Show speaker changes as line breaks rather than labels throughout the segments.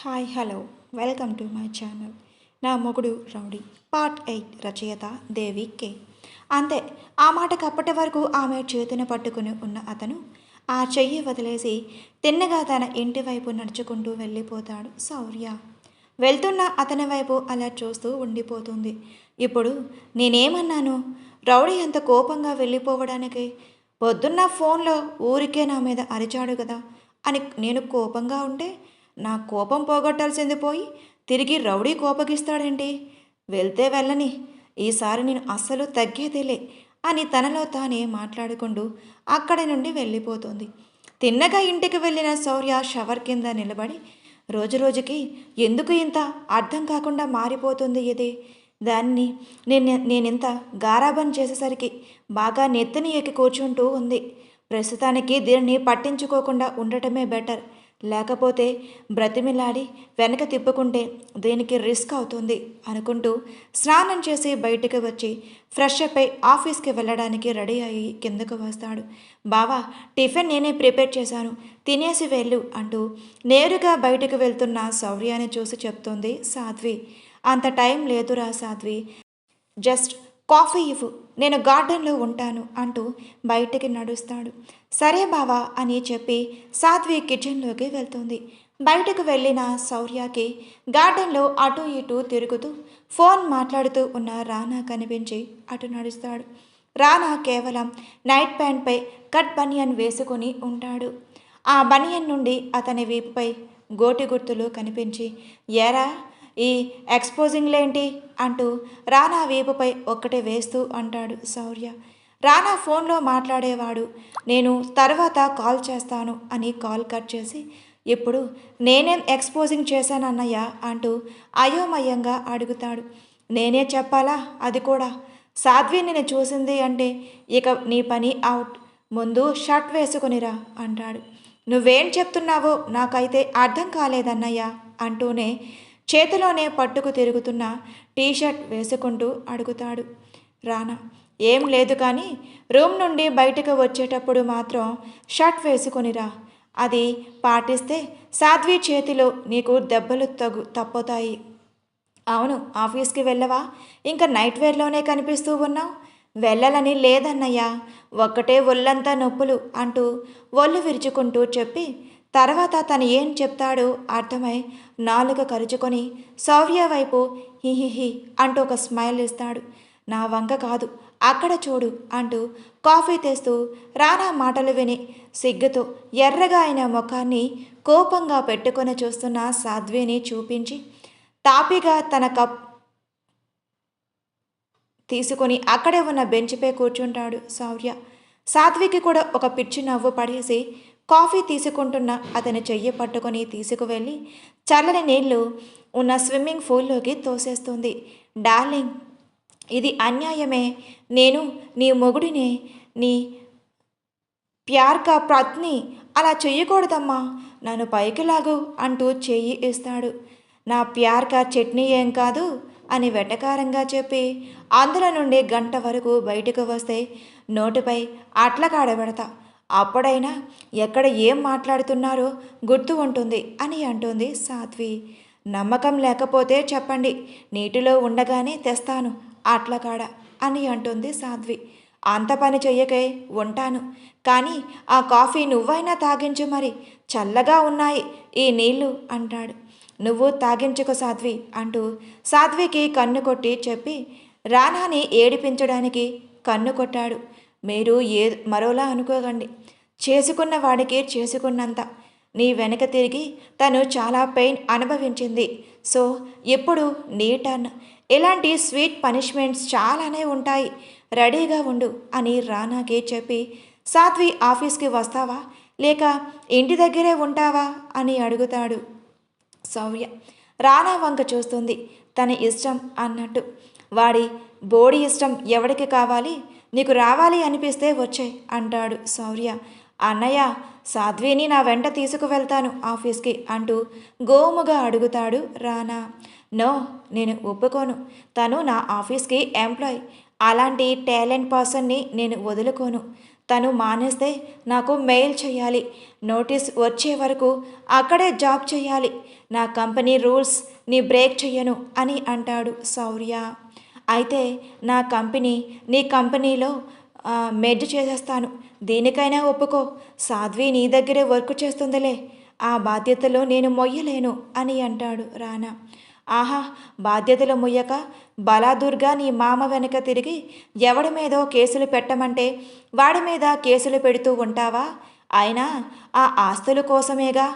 Hi hello welcome to my channel. నా మొగుడు rowdy part 8 రచయిత దేవి కే. అంతే, ఆ మాటకు అప్పటి వరకు ఆమె చేతిని పట్టుకుని ఉన్న అతను ఆ చెయ్యి వదిలేసి తిన్నగా తన ఇంటి వైపు నడుచుకుంటూ వెళ్ళిపోతాడు. శౌర్య వెళ్తున్న అతని వైపు అలా చూస్తూ ఉండిపోతుంది. ఇప్పుడు నేనేమన్నాను? రౌడీ అంత కోపంగా వెళ్ళిపోవడానికి పొద్దున్న ఫోన్లో ఊరికే నా మీద అరిచాడు కదా అని నేను కోపంగా ఉంటే నా కోపం పోగొట్టాల్సింది పోయి తిరిగి రౌడీ కోపగిస్తాడేంటి? వెళ్తే వెళ్ళని, ఈసారి నేను అస్సలు తగ్గేదేలే అని తనలో తానే మాట్లాడుకుంటూ అక్కడి నుండి వెళ్ళిపోతుంది. తిన్నగా ఇంటికి వెళ్ళిన శౌర్య షవర్ కింద నిలబడి రోజురోజుకి ఎందుకు ఇంత అర్థం కాకుండా మారిపోతుంది ఇది? దాన్ని నేనింత గారాబం చేసేసరికి బాగా నెత్తిని ఎక్కి కూర్చుంటూ ఉంది. ప్రస్తుతానికి దీన్ని పట్టించుకోకుండా ఉండటమే బెటర్. లేకపోతే బ్రతిమిలాడి వెనక తిప్పుకుంటే దేనికి రిస్క్ అవుతుంది అనుకుంటూ స్నానం చేసి బయటికి వచ్చి ఫ్రెష్ అప్ అయి ఆఫీస్కి వెళ్ళడానికి రెడీ అయ్యి కిందకు వస్తాడు. బావా, టిఫిన్ నేనే ప్రిపేర్ చేశాను, తినేసి వెళ్ళు అంటూ నేరుగా బయటకు వెళ్తున్న శౌర్యాన్ని చూసి చెప్తుంది సాధ్వి. అంత టైం లేదురా సాధ్వి, జస్ట్ కాఫీ ఇవ్వు, నేను గార్డెన్లో ఉంటాను అంటూ బయటికి నడుస్తాడు. సరే బావా అని చెప్పి సాధ్వి కిచెన్లోకి వెళ్తుంది. బయటకు వెళ్ళిన శౌర్యకి గార్డెన్లో అటు ఇటు తిరుగుతూ ఫోన్ మాట్లాడుతూ ఉన్న రానా కనిపించి అటు నడుస్తాడు. రానా కేవలం నైట్ ప్యాంట్పై కట్ బనియన్ వేసుకొని ఉంటాడు. ఆ బనియన్ నుండి అతని వీపుపై గోటి గుర్తులు కనిపించి, ఏరా ఈ ఎక్స్పోజింగ్లేంటి అంటూ రానా వీపుపై ఒక్కటి వేస్తూ అంటాడు శౌర్య. రానా ఫోన్లో మాట్లాడేవాడు. నేను తర్వాత కాల్ చేస్తాను అని కాల్ కట్ చేసి, ఇప్పుడు నేనేం ఎక్స్పోజింగ్ చేశానన్నయ్య అంటూ అయోమయంగా అడుగుతాడు. నేనే చెప్పాలా? అది కూడా సాధ్వి నేను చూసింది అంటే ఇక నీ పని అవుట్, ముందు షర్ట్ వేసుకొనిరా అంటాడు. నువ్వేం చెప్తున్నావో నాకైతే అర్థం కాలేదన్నయ్య అంటూనే చేతిలోనే పట్టుకు తిరుగుతున్న టీషర్ట్ వేసుకుంటూ అడుగుతాడు రానా. ఏం లేదు కానీ రూమ్ నుండి బయటకు వచ్చేటప్పుడు మాత్రం షర్ట్ వేసుకొనిరా. అది పాటిస్తే సాధ్వి చేతిలో నీకు దెబ్బలు తప్పుతాయి. అవును, ఆఫీస్కి వెళ్ళవా? ఇంకా నైట్ వేర్లోనే కనిపిస్తూ ఉన్నావు. వెళ్ళాలని లేదన్నయ్యా, ఒక్కటే ఒళ్ళంతా నొప్పులు అంటూ ఒళ్ళు విరుచుకుంటూ చెప్పి తర్వాత తను ఏం చెప్తాడో అర్థమై నాలుక కరుచుకొని శౌర్య వైపు హిహిహి అంటూ ఒక స్మైల్ ఇస్తాడు. నా వంక కాదు, అక్కడ చూడు అంటూ కాఫీ తెస్తూ రానా మాటలు విని సిగ్గుతో ఎర్రగా అయిన ముఖాన్ని కోపంగా పెట్టుకొని చూస్తున్న సాధ్విని చూపించి తాపిగా తన కప్ తీసుకొని అక్కడే ఉన్న బెంచ్పై కూర్చుంటాడు శౌర్య. సాధ్వికి కూడా ఒక పిచ్చి నవ్వు పడేసి కాఫీ తీసుకుంటున్న అతని చెయ్యి పట్టుకొని తీసుకువెళ్ళి చల్లని నీళ్లు ఉన్న స్విమ్మింగ్ పూల్లోకి తోసేస్తుంది. డార్లింగ్, ఇది అన్యాయమే. నేను నీ మొగుడినే, నీ ప్యార్కా పత్ని, అలా చెయ్యకూడదమ్మా, నన్ను పైకి లాగు అంటూ చెయ్యి ఇస్తాడు. నా ప్యార్కా చట్నీ ఏం కాదు అని వెటకారంగా చెప్పి అందులో నుండి గంట వరకు బయటకు వస్తే నోటిపై అట్లకాడబెడతా, అప్పుడైనా ఎక్కడ ఏం మాట్లాడుతున్నారో గుర్తు ఉంటుంది అని అంటుంది సాధ్వి. నమ్మకం లేకపోతే చెప్పండి, నీటిలో ఉండగానే తెస్తాను అట్లకాడ అని అంటుంది సాధ్వి. అంత పని చెయ్యకే, ఉంటాను, కానీ ఆ కాఫీ నువ్వైనా తాగించు, మరి చల్లగా ఉన్నాయి ఈ నీళ్ళు అంటాడు. నువ్వు తాగించుకో సాధ్వి అంటూ సాధ్వికి కన్ను కొట్టి చెప్పి రానాని ఏడిపించడానికి కన్ను కొట్టాడు. మీరు మరోలా అనుకోకండి, చేసుకున్న వాడికి చేసుకున్నంత. నీ వెనక తిరిగి తను చాలా పెయిన్ అనుభవించింది. సో ఇప్పుడు నీ టర్న్. ఇలాంటి స్వీట్ పనిష్మెంట్స్ చాలానే ఉంటాయి, రెడీగా ఉండు అని రానాకి చెప్పి సాధ్వి ఆఫీస్కి వస్తావా లేక ఇంటి దగ్గరే ఉంటావా అని అడుగుతాడు శౌర్య. రానా వంక చూస్తుంది, తన ఇష్టం అన్నట్టు. వాడి బోడి ఇష్టం ఎవడికి కావాలి? నీకు రావాలి అనిపిస్తే వచ్చే అంటాడు శౌర్య. అన్నయ్య, సాధ్విని నా వెంట తీసుకువెళ్తాను ఆఫీస్కి అంటూ గోముగా అడుగుతాడు రానా. నో, నేను ఒప్పుకోను. తను నా ఆఫీస్కి ఎంప్లాయ్. అలాంటి టాలెంట్ పర్సన్ని నేను వదులుకోను. తను మానేస్తే నాకు మెయిల్ చేయాలి, నోటీస్ వచ్చే వరకు అక్కడే జాబ్ చేయాలి. నా కంపెనీ రూల్స్ నీ బ్రేక్ చెయ్యను అని అంటాడు శౌర్య. అయితే నా కంపెనీ నీ కంపెనీలో మెర్జ్ చేసేస్తాను, దీనికైనా ఒప్పుకో. సాధ్వి నీ దగ్గరే వర్క్ చేస్తుందిలే, ఆ బాధ్యతలు నేను మొయ్యలేను అని అంటాడు రానా. ఆహా, బాధ్యతలు మొయ్యక బలాదుర్గా నీ మామ వెనక తిరిగి ఎవడి మీదో కేసులు పెట్టమంటే వాడి మీద కేసులు పెడుతూ ఉంటావా? అయినా ఆ ఆస్తుల కోసమేగా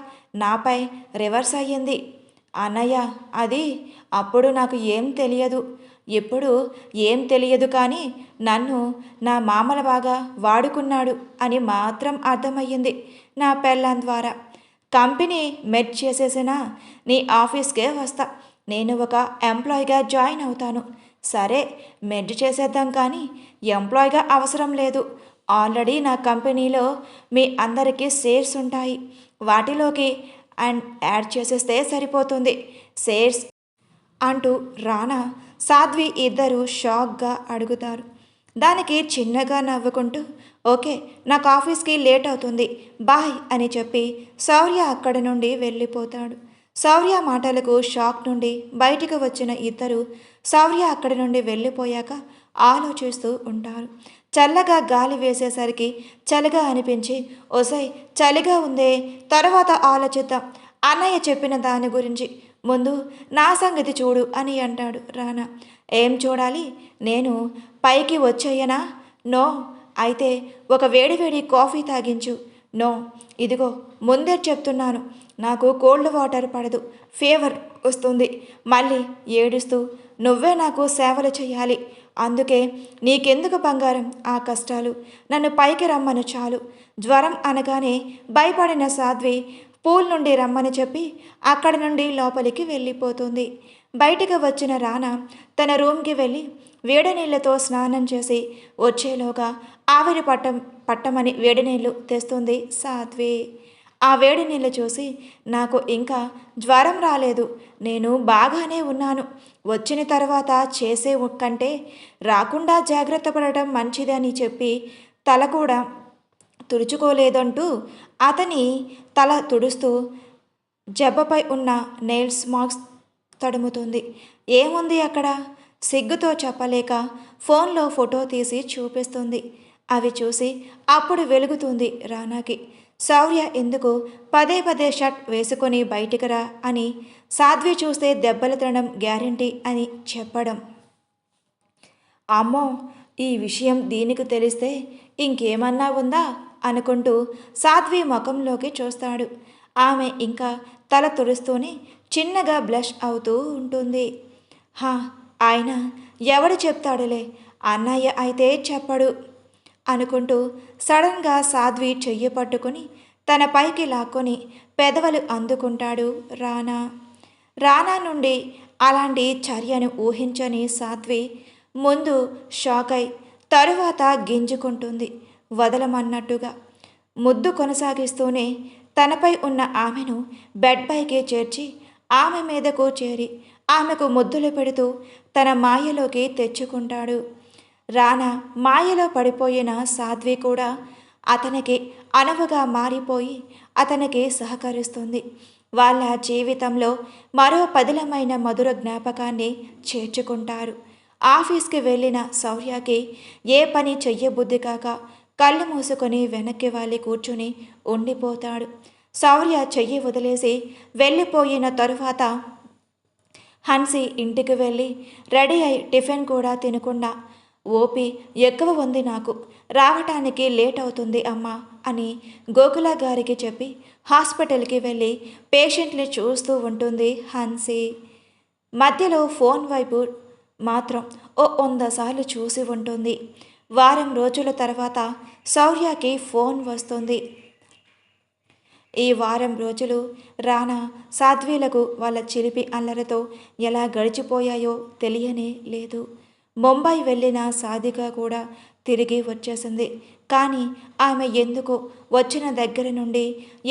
నాపై రివర్స్ అయ్యింది. అన్నయ్య, అది అప్పుడు నాకు ఏం తెలియదు, ఇప్పుడు ఏం తెలియదు, కానీ నన్ను నా మామల బాగా వాడుకున్నాడు అని మాత్రం అర్థమయ్యింది నా పెళ్ళాం ద్వారా. కంపెనీ మెర్జ్ చేసేసినా నీ ఆఫీస్కే వస్తా, నేను ఒక ఎంప్లాయీగా జాయిన్ అవుతాను. సరే, మెర్జ్ చేసేద్దాం, కానీ ఎంప్లాయీగా అవసరం లేదు. ఆల్రెడీ నా కంపెనీలో మీ అందరికీ షేర్స్ ఉంటాయి, వాటిలోకి యాడ్ చేసేస్తే సరిపోతుంది షేర్స్ అంటూ రానా సాధ్వి ఇద్దరు షాక్గా అడుగుతారు. దానికి చిన్నగా నవ్వుకుంటూ ఓకే, నాకు ఆఫీస్కి లేట్ అవుతుంది, బాయ్ అని చెప్పి శౌర్య అక్కడి నుండి వెళ్ళిపోతాడు. శౌర్య మాటలకు షాక్ నుండి బయటికి వచ్చిన ఇద్దరు శౌర్య అక్కడి నుండి వెళ్ళిపోయాక ఆలోచిస్తూ ఉంటారు. చల్లగా గాలి వేసేసరికి చలిగా అనిపించి ఒసై చలిగా ఉందే, తర్వాత ఆలోచిద్దాం, అన్నయ్య చెప్పిన దాని గురించి ముందు నా సంగతి చూడు అని అంటాడు రానా. ఏం చూడాలి, నేను పైకి వచ్చేయనా? నో, అయితే ఒక వేడివేడి కాఫీ తాగించు. నో, ఇదిగో ముందే చెప్తున్నాను, నాకు కోల్డ్ వాటర్ పడదు, ఫీవర్ వస్తుంది. మళ్ళీ ఏడుస్తూ నువ్వే నాకు సేవలు చేయాలి, అందుకే నీకెందుకు బంగారం ఆ కష్టాలు, నన్ను పైకి రమ్మను చాలు. జ్వరం అనగానే భయపడిన సాధ్వి పూల్ నుండి రమ్మని చెప్పి అక్కడి నుండి లోపలికి వెళ్ళిపోతుంది. బయటికి వచ్చిన రానా తన రూమ్కి వెళ్ళి వేడి నీళ్ళతో స్నానం చేసి వచ్చేలోగా ఆవిరి పట్టమని వేడి నీళ్ళు తెస్తుంది సాధ్వి. ఆ వేడి నీళ్ళు చూసి నాకు ఇంకా జ్వరం రాలేదు, నేను బాగానే ఉన్నాను, వచ్చిన తర్వాత చేసే కంటే రాకుండా జాగ్రత్త పడటం మంచిదని చెప్పి తల కూడా తుడుచుకోలేదంటూ అతని తల తుడుస్తూ జబ్బపై ఉన్న నెయిల్స్ మార్క్స్ తడుముతుంది. ఏముంది అక్కడ? సిగ్గుతో చెప్పలేక ఫోన్లో ఫోటో తీసి చూపిస్తుంది. అవి చూసి అప్పుడు వెలుగుతుంది రానాకి. శౌర్య ఎందుకు పదే పదే షర్ట్ వేసుకొని బయటికి రా అని, సాధ్వి చూస్తే దెబ్బలు తినడం గ్యారంటీ అని చెప్పడం. అమ్మో, ఈ విషయం దీనికి తెలిస్తే ఇంకేమన్నా ఉందా అనుకుంటూ సాధ్వి ముఖంలోకి చూస్తాడు. ఆమె ఇంకా తల తుడుస్తూనే చిన్నగా బ్లష్ అవుతూ ఉంటుంది. హా, ఆయన ఎవడు చెప్తాడులే, అన్నయ్య అయితే చెప్పడు అనుకుంటూ సడన్గా సాధ్వి చెయ్యి పట్టుకుని తన పైకి లాక్కొని పెదవులు అందుకుంటాడు రానా. రానా నుండి అలాంటి చర్యను ఊహించని సాధ్వి ముందు షాక్ అయి తరువాత గింజుకుంటుంది వదలమన్నట్టుగా. ముద్దు కొనసాగిస్తూనే తనపై ఉన్న ఆమెను బెడ్ పైకి చేర్చి ఆమె మీదకు చేరి ఆమెకు ముద్దులు పెడుతూ తన మాయలోకి తెచ్చుకుంటాడు. రానా మాయలో పడిపోయిన సాధ్వి కూడా అతనికి అనువుగా మారిపోయి అతనికి సహకరిస్తుంది. వాళ్ళ జీవితంలో మరో పదిలమైన మధుర జ్ఞాపకాన్ని చేర్చుకుంటారు. ఆఫీస్కి వెళ్ళిన శౌర్యకి ఏ పని చెయ్యబుద్ధి కాక కళ్ళు మూసుకొని వెనక్కి వాలి కూర్చుని ఉండిపోతాడు. శౌర్య చెయ్యి వదిలేసి వెళ్ళిపోయిన తరువాత హన్సీ ఇంటికి వెళ్ళి రెడీ అయి టిఫిన్ కూడా తినకుండా ఓపి ఎక్కువ ఉంది నాకు, రావటానికి లేట్ అవుతుంది అమ్మా అని గోకుల గారికి చెప్పి హాస్పిటల్కి వెళ్ళి పేషెంట్ని చూస్తూ ఉంటుంది హన్సీ. మధ్యలో ఫోన్ వైపు మాత్రం 100 సార్లు చూసి ఉంటుంది. వారం రోజుల తర్వాత శౌర్యకి ఫోన్ వస్తుంది. ఈ వారం రోజులు రానా సాధ్వీలకు వాళ్ళ చిలిపి అల్లరితో ఎలా గడిచిపోయాయో తెలియనే లేదు. ముంబై వెళ్ళిన సాధిక కూడా తిరిగి వచ్చేసింది. కానీ ఆమె ఎందుకో వచ్చిన దగ్గర నుండి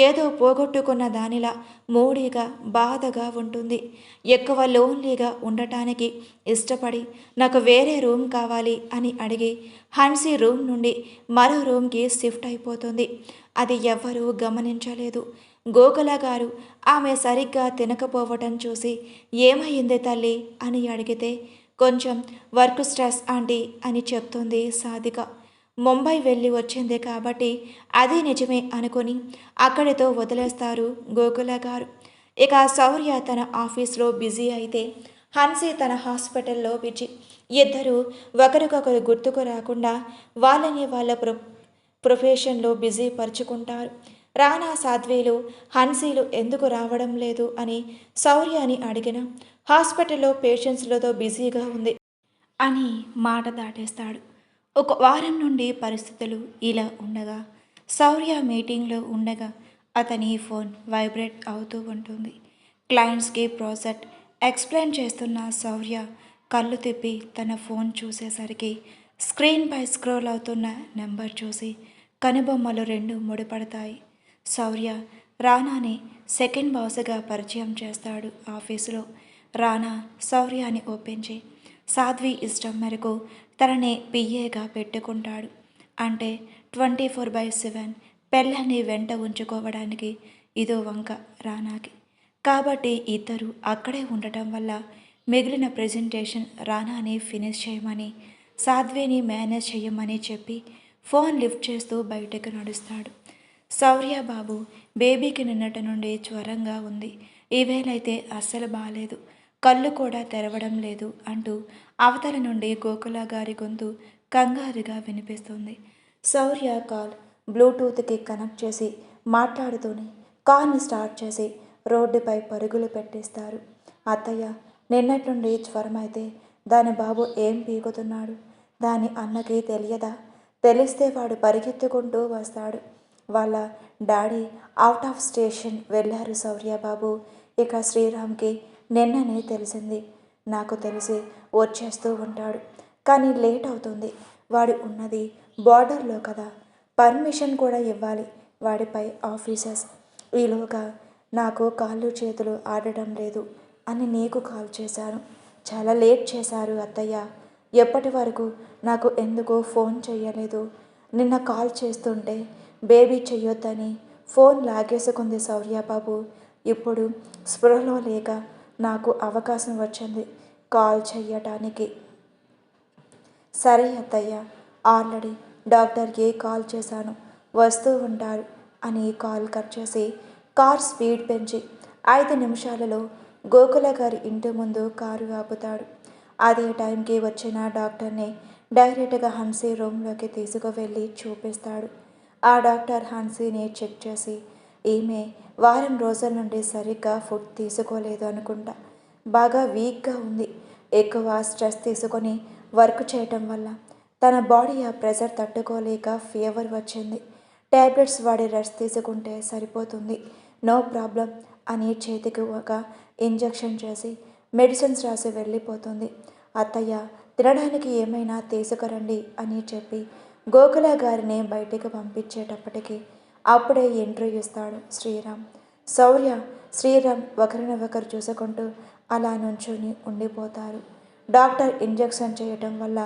ఏదో పోగొట్టుకున్న దానిలా మూడీగా బాధగా ఉంటుంది. ఎక్కువ లోన్లీగా ఉండటానికి ఇష్టపడి నాకు వేరే రూమ్ కావాలి అని అడిగి హన్సీ రూమ్ నుండి మరో రూమ్కి షిఫ్ట్ అయిపోతుంది. అది ఎవ్వరూ గమనించలేదు. గోకుల గారు ఆమె సరిగ్గా తినకపోవటం చూసి ఏమైంది తల్లి అని అడిగితే కొంచెం వర్క్ స్ట్రెస్ ఆంటీ అని చెప్తుంది సాధిక. ముంబై వెళ్ళి వచ్చింది కాబట్టి అది నిజమే అనుకొని అక్కడితో వదిలేస్తారు గోకుల గారు. ఇక శౌర్య తన ఆఫీస్లో బిజీ అయితే హన్సీ తన హాస్పిటల్లో బిజీ. ఇద్దరు ఒకరికొకరు గుర్తుకు రాకుండా వాళ్ళని వాళ్ళ ప్రొఫెషన్లో బిజీ పరుచుకుంటారు. రానా సాధ్వీలు హన్సీలు ఎందుకు రావడం లేదు అని శౌర్యని అడిగిన హాస్పిటల్లో పేషెంట్స్లతో బిజీగా ఉంది అని మాట దాటేస్తాడు. ఒక వారం నుండి పరిస్థితులు ఇలా ఉండగా శౌర్య మీటింగ్లో ఉండగా అతని ఫోన్ వైబ్రేట్ అవుతూ ఉంటుంది. క్లయింట్స్కి ప్రాజెక్ట్ ఎక్స్ప్లెయిన్ చేస్తున్న శౌర్య కళ్ళు తిప్పి తన ఫోన్ చూసేసరికి స్క్రీన్పై స్క్రోల్ అవుతున్న నెంబర్ చూసి కనుబొమ్మలు రెండు ముడిపడతాయి. శౌర్య రానాని సెకండ్ బాస్గా పరిచయం చేస్తాడు ఆఫీసులో. రానా శౌర్యాని ఒప్పించి సాధ్వి ఇష్టం మేరకు తనని పిఏగా పెట్టుకుంటాడు. అంటే 24/7 పెళ్ళని వెంట ఉంచుకోవడానికి ఇదో వంక రానాకి. కాబట్టి ఇద్దరు అక్కడే ఉండటం వల్ల మిగిలిన ప్రెజెంటేషన్ రానాని ఫినిష్ చేయమని సాధ్విని మేనేజ్ చేయమని చెప్పి ఫోన్ లిఫ్ట్ చేస్తూ బయటకు నడుస్తాడు. శౌర్య బాబు బేబీకి నిన్నటి నుండి జ్వరంగా ఉంది. ఈవేళైతే అస్సలు బాలేదు, కళ్ళు కూడా తెరవడం లేదు అంటూ అవతల నుండి గోకుల గారి గొంతు కంగారుగా వినిపిస్తుంది. శౌర్య కాల్ బ్లూటూత్కి కనెక్ట్ చేసి మాట్లాడుతూనే కార్ని స్టార్ట్ చేసి రోడ్డుపై పరుగులు పెట్టిస్తారు. అత్తయ్య, నిన్నటి నుండి జ్వరం అయితే దాని బాబు ఏం పీకుతున్నాడు? దాని అన్నకి తెలియదా? తెలిస్తే వాడు పరిగెత్తుకుంటూ వస్తాడు. వాళ్ళ డాడీ అవుట్ ఆఫ్ స్టేషన్ వెళ్ళారు శౌర్యబాబు. ఇక శ్రీరామ్కి నిన్ననే తెలిసింది. నాకు తెలిసి వచ్చేస్తూ ఉంటాడు, కానీ లేట్ అవుతుంది. వాడు ఉన్నది బార్డర్లో కదా, పర్మిషన్ కూడా ఇవ్వాలి వాడిపై ఆఫీసర్స్. ఈలోగా నాకు కాళ్ళు చేతులు ఆడటం లేదు అని నీకు కాల్ చేశాను. చాలా లేట్ చేశారు అత్తయ్య. ఎప్పటి వరకు నాకు ఎందుకో ఫోన్ చేయలేదు. నిన్న కాల్ చేస్తుంటే బేబీ చెయ్యొద్దని ఫోన్ లాగేసుకుంది శౌర్యబాబు. ఇప్పుడు స్పృహలో లేక నాకు అవకాశం వచ్చింది కాల్ చెయ్యటానికి. సరే అత్తయ్య, ఆల్రెడీ డాక్టర్కి కాల్ చేశాను, వస్తూ ఉంటారు అని కాల్ కట్ చేసి కార్ స్పీడ్ పెంచి 5 నిమిషాలలో గోకుల గారి ఇంటి ముందు కారు ఆపుతాడు. అదే టైంకి వచ్చిన డాక్టర్ని డైరెక్ట్గా హన్సీ రూమ్లోకి తీసుకువెళ్ళి చూపిస్తాడు. ఆ డాక్టర్ హన్సీని చెక్ చేసి, ఈమె వారం రోజుల నుండి సరిగ్గా ఫుడ్ తీసుకోలేదు అనుకుంటా, బాగా వీక్గా ఉంది. ఎక్కువ స్ట్రెస్ తీసుకొని వర్క్ చేయటం వల్ల తన బాడీ ఆ ప్రెషర్ తట్టుకోలేక ఫీవర్ వచ్చింది. ట్యాబ్లెట్స్ వాడి రెస్ట్ తీసుకుంటే సరిపోతుంది, నో ప్రాబ్లం అని చేతికి ఒక ఇంజెక్షన్ చేసి మెడిసిన్స్ రాసి వెళ్ళిపోతుంది. అత్తయ్య, తినడానికి ఏమైనా తీసుకురండి అని చెప్పి గోకుల గారిని బయటికి పంపించేటప్పటికి అప్పుడే ఎంట్రీ ఇస్తాడు శ్రీరామ్. శౌర్య, శ్రీరామ్ ఒకరినొకరు చూసుకుంటూ అలా నుంచుని ఉండిపోతారు. డాక్టర్ ఇంజెక్షన్ చేయటం వల్ల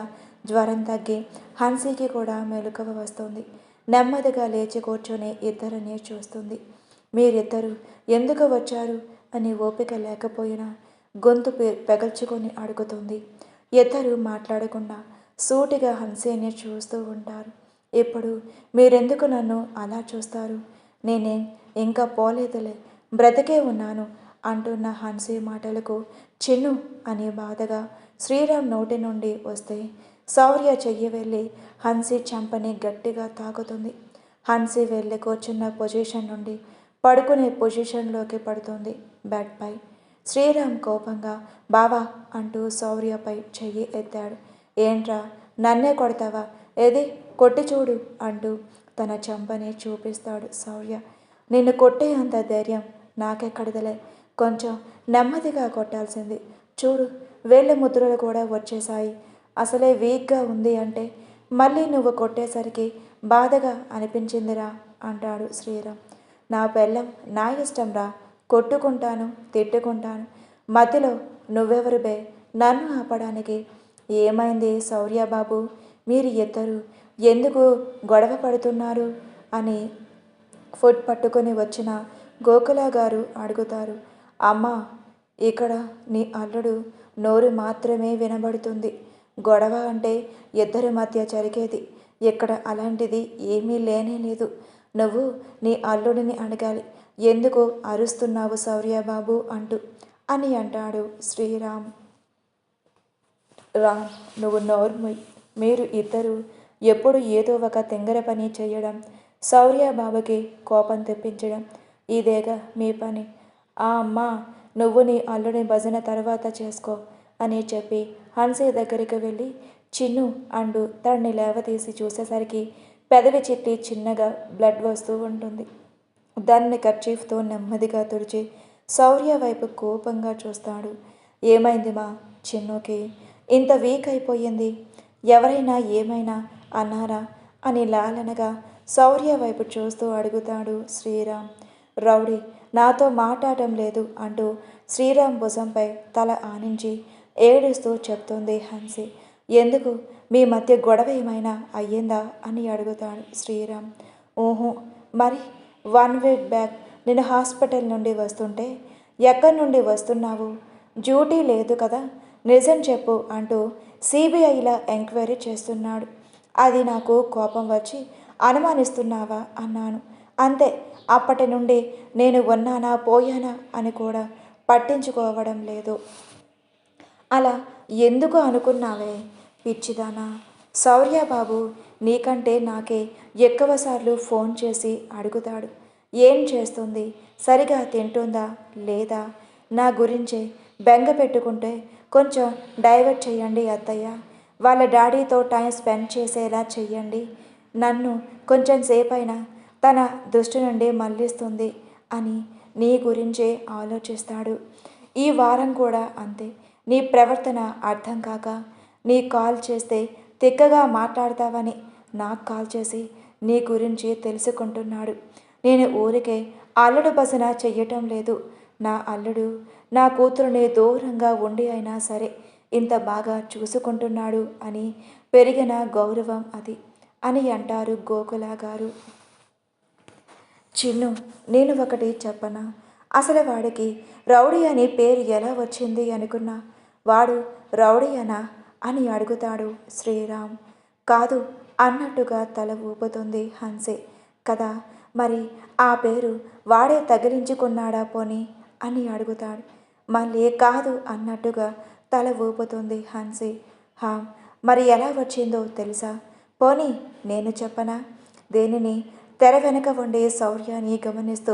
జ్వరం తగ్గి హన్సీకి కూడా మెలకువ వస్తుంది. నెమ్మదిగా లేచి కూర్చొని ఇద్దరిని చూస్తుంది. మీరిద్దరూ ఎందుకు వచ్చారు అని ఓపిక లేకపోయినా గొంతు పెగల్చుకొని అడుగుతుంది. ఇద్దరు మాట్లాడకుండా సూటిగా హన్సీని చూస్తూ ఉంటారు. ఇప్పుడు మీరెందుకు నన్ను అలా చూస్తారు? నేనేం ఇంకా పోలేదులే, బ్రతికే ఉన్నాను అంటున్న హన్సీ మాటలకు చిన్ను అని బాధగా శ్రీరామ్ నోటి నుండి వస్తే శౌర్య చెయ్యి వెళ్ళి హన్సీ చెంపని గట్టిగా తాకుతుంది. హన్సీ వెళ్ళి కూర్చున్న పొజిషన్ నుండి పడుకునే పొజిషన్లోకి పడుతుంది బెడ్పై. శ్రీరామ్ కోపంగా బావా అంటూ శౌర్యపై చెయ్యి ఎత్తాడు. ఏంట్రా, నన్నే కొడతావా? ఏది కొట్టి చూడు అంటూ తన చెంపని చూపిస్తాడు శౌర్య. నిన్ను కొట్టే అంత ధైర్యం నాకెక్కడిదలే, కొంచెం నెమ్మదిగా కొట్టాల్సింది. చూడు, వేళ్ళ ముద్రలు కూడా వచ్చేశాయి. అసలే వీక్గా ఉంది అంటే మళ్ళీ నువ్వు కొట్టేసరికి బాధగా అనిపించిందిరా అంటాడు శ్రీరామ్. నా పెళ్ళం నా ఇష్టం రా, కొట్టుకుంటాను, తిట్టుకుంటాను, మధ్యలో నువ్వెవరు బే నన్ను ఆపడానికి? ఏమైంది శౌర్యబాబు, మీరు ఇద్దరు ఎందుకు గొడవ పడుతున్నారు అని ఫుడ్ పట్టుకొని వచ్చిన గోకుల గారు అడుగుతారు. అమ్మా, ఇక్కడ నీ అల్లుడు నోరు మాత్రమే వినబడుతుంది. గొడవ అంటే ఇద్దరి మధ్య జరిగేది. ఇక్కడ అలాంటిది ఏమీ లేనే లేదు. నువ్వు నీ అల్లుడిని అడగాలి, ఎందుకు అరుస్తున్నావు శౌర్యబాబు అంటూ అని అంటాడు శ్రీరామ్. రామ్, నువ్వు నోర్ముయ్. మీరు ఇద్దరు ఎప్పుడు ఏదో ఒక తెంగర పని చేయడం, శౌర్యబాబుకి కోపం తెప్పించడం, ఇదేగా మీ పని. ఆ అమ్మా, నువ్వు నీ అల్లుడి భజన తర్వాత చేసుకో అని చెప్పి హన్సీ దగ్గరికి వెళ్ళి చిన్ను అంటూ తనని లేవతీసి చూసేసరికి పెదవి చిట్టి చిన్నగా బ్లడ్ వస్తూ ఉంటుంది. దాన్ని కర్చీఫ్తో నెమ్మదిగా తుడిచి శౌర్య వైపు కోపంగా చూస్తాడు. ఏమైంది మా చిన్నుకి ఇంత వీక్ అయిపోయింది? ఎవరైనా ఏమైనా అన్నారా అని లాలనగా శౌర్య వైపు చూస్తూ అడుగుతాడు శ్రీరామ్. రౌడీ నాతో మాట్లాడటం లేదు అంటూ శ్రీరామ్ భుజంపై తల ఆనించి ఏడుస్తూ చెప్తుంది హన్సీ. ఎందుకు, మీ మధ్య గొడవ ఏమైనా అయ్యిందా అని అడుగుతాడు శ్రీరామ్. ఊహు, మరి 1 వీక్ బ్యాక్ నేను హాస్పిటల్ నుండి వస్తుంటే ఎక్కడి నుండి వస్తున్నావు? డ్యూటీ లేదు కదా, నిజం చెప్పు అంటూ సిబిఐలా ఎంక్వైరీ చేస్తున్నాడు. అది నాకు కోపం వచ్చి అనుమానిస్తున్నావా అన్నాను. అంతే. అప్పటి నుండి నేను ఉన్నానా పోయానా అని కూడా పట్టించుకోవడం లేదు. అలా ఎందుకు అనుకున్నావే పిచ్చిదానా? శౌర్యబాబు నీకంటే నాకే ఎక్కువసార్లు ఫోన్ చేసి అడుగుతాడు. ఏం చేస్తుంది, సరిగా తింటుందా లేదా, నా గురించే బెంగ పెట్టుకుంటే కొంచెం డైవర్ట్ చేయండి అత్తయ్య, వాళ్ళ డాడీతో టైం స్పెండ్ చేసేలా చెయ్యండి, నన్ను కొంచెం సేపైనా తన దృష్టి నుండి మళ్ళిస్తుంది అని నీ గురించే ఆలోచిస్తాడు. ఈ వారం కూడా అంతే. నీ ప్రవర్తన అర్థం కాక నీ కాల్ చేస్తే తిక్కగా మాట్లాడతావని నాకు కాల్ చేసి నీ గురించి తెలుసుకుంటున్నాడు. నేను ఊరికే అల్లుడు భజన చెయ్యటం లేదు. నా అల్లుడు నా కూతురుని దూరంగా ఉండి అయినా సరే ఇంత బాగా చూసుకుంటున్నాడు అని పెరిగిన గౌరవం అది అని అంటారు గోకుల గారు. చిన్ను, నేను ఒకటి చెప్పనా? అసలు వాడికి రౌడీ అని పేరు ఎలా వచ్చింది అనుకున్నా? వాడు రౌడీ అనా అని అడుగుతాడు శ్రీరామ్. కాదు అన్నట్టుగా తల ఊపుతుంది హన్సీ. కదా, మరి ఆ పేరు వాడే తగిలించుకున్నాడా పోనీ అని అడుగుతాడు. మళ్ళీ కాదు అన్నట్టుగా తల ఊపుతుంది హన్సీ. హా, మరి ఎలా వచ్చిందో తెలుసా? పోనీ నేను చెప్పనా? దేనిని? తెర వెనక ఉండే శౌర్యాన్ని గమనిస్తూ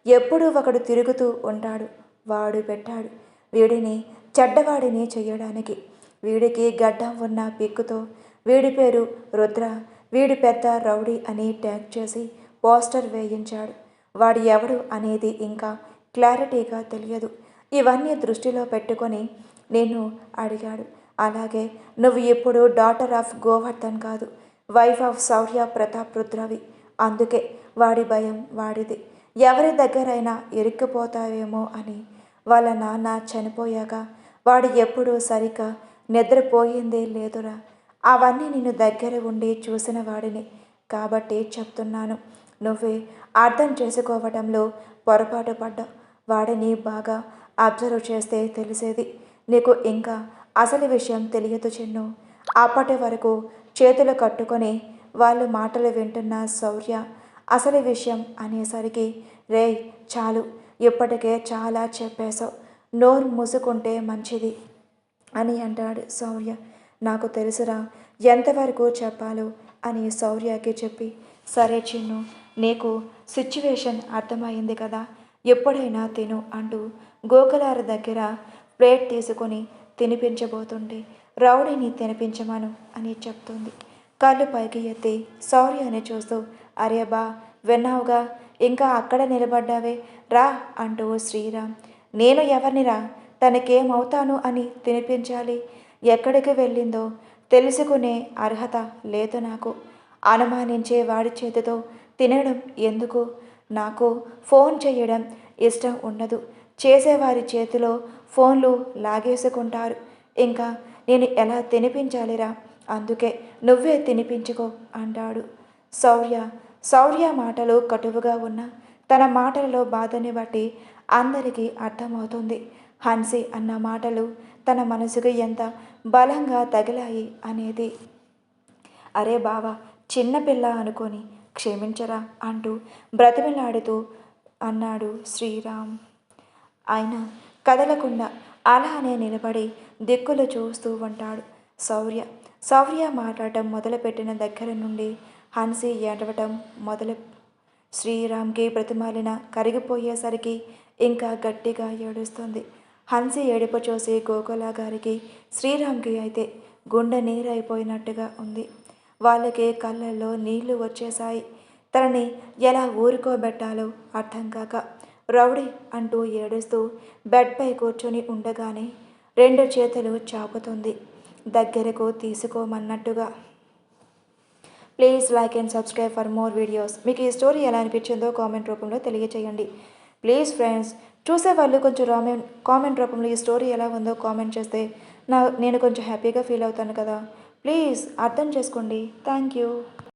ఎప్పుడూ ఒకడు తిరుగుతూ ఉంటాడు. వాడు పెట్టాడు వీడిని చెడ్డవాడిని చెయ్యడానికి. వీడికి గడ్డం ఉన్న పిక్కుతో వీడి పేరు రుద్ర, వీడి పెద్ద రౌడీ అని ట్యాగ్ చేసి పోస్టర్ వేయించాడు. వాడు ఎవడు అనేది ఇంకా క్లారిటీగా తెలియదు. ఇవన్నీ దృష్టిలో పెట్టుకొని నేను అడిగాడు. అలాగే నువ్వు ఇప్పుడు డాటర్ ఆఫ్ గోవర్ధన్ కాదు, వైఫ్ ఆఫ్ శౌర్య ప్రతాప్ రుద్రవి. అందుకే వాడి భయం వాడిది. ఎవరి దగ్గరైనా ఇరుక్కుపోతావేమో అని. వాళ్ళ నాన్న చనిపోయాక వాడు ఎప్పుడూ సరిగ్గా నిద్రపోయిందే లేదురా. అవన్నీ నేను దగ్గర ఉండి చూసిన వాడిని కాబట్టి చెప్తున్నాను. నువ్వే అర్థం చేసుకోవటంలో పొరపాటు పడ్డావు. వాడిని బాగా అబ్జర్వ్ చేస్తే తెలిసేది. నీకు ఇంకా అసలు విషయం తెలియదు చిన్ను. అప్పటి వరకు చేతులు కట్టుకొని వాళ్ళు మాటలు వింటున్న శౌర్య అసలు విషయం అనేసరికి రేయ్ చాలు, ఇప్పటికే చాలా చెప్పేశావు, నోరు మూసుకుంటే మంచిది అని అంటాడు శౌర్య. నాకు తెలుసురా ఎంతవరకు చెప్పాలో అని శౌర్యకి చెప్పి, సరే చిన్ను, నీకు సిచ్యువేషన్ అర్థమైంది కదా, ఎప్పుడైనా తిను అంటూ గోకులార దగ్గర ప్లేట్ తీసుకొని తినిపించబోతుంటే రౌడీని తినిపించమను అని చెప్తుంది. కళ్ళు పైకి ఎత్తి శౌర్యని చూస్తూ, అరే బా, విన్నావుగా, ఇంకా అక్కడ నిలబడ్డావే, రా అంటూ శ్రీరామ్. నేను ఎవరినిరా తనకేమవుతాను అని తినిపించాలి? ఎక్కడికి వెళ్ళిందో తెలుసుకునే అర్హత లేదు నాకు. అనుమానించే వాడి చేతితో తినడం ఎందుకు? నాకు ఫోన్ చేయడం ఇష్టం ఉండదు. చేసేవారి చేతిలో ఫోన్లు లాగేసుకుంటారు. ఇంకా నేను ఎలా తినిపించాలిరా? అందుకే నువ్వే తినిపించుకో అంటాడు శౌర్య. శౌర్య మాటలు కటువుగా ఉన్న తన మాటలలో బాధని బట్టి అందరికీ అర్థమవుతుంది. హన్సీ అన్న మాటలు తన మనసుకు ఎంత బలంగా తగిలాయి అనేది. అరే బావా, చిన్నపిల్ల అనుకొని క్షమించరా అంటూ బ్రతిమిలాడుతూ అన్నాడు శ్రీరామ్. ఆయన కదలకుండా అలానే నిలబడి దిక్కులు చూస్తూ ఉంటాడు శౌర్య. శౌర్య మాట్లాడటం మొదలుపెట్టిన దగ్గర నుండి హన్సీ ఏడవటం మొదలు శ్రీరామ్కి బ్రతిమాలిన కరిగిపోయేసరికి ఇంకా గట్టిగా ఏడుస్తుంది. హన్సీ ఏడుపు చూసి గోకుల గారికి శ్రీరామ్కి అయితే గుండె నీరైపోయినట్టుగా ఉంది. వాళ్ళకి కళ్ళల్లో నీళ్లు వచ్చేశాయి. తనని ఎలా ఊరుకోబెట్టాలో అర్థం కాక రౌడీ అంటూ ఏడుస్తూ బెడ్పై కూర్చొని ఉండగానే 2 చేతులు చాపుతుంది దగ్గరకు తీసుకోమన్నట్టుగా. Please like and subscribe for more videos. మీకు ఈ స్టోరీ ఎలా అనిపించిందో కామెంట్ రూపంలో తెలియచేయండి. ప్లీజ్ ఫ్రెండ్స్, చూసేవాళ్ళు కొంచెం కామెంట్ రూపంలో ఈ స్టోరీ ఎలా ఉందో కామెంట్ చేస్తే నేను కొంచెం హ్యాపీగా ఫీల్ అవుతాను కదా. ప్లీజ్ అర్థం చేసుకోండి. Thank you.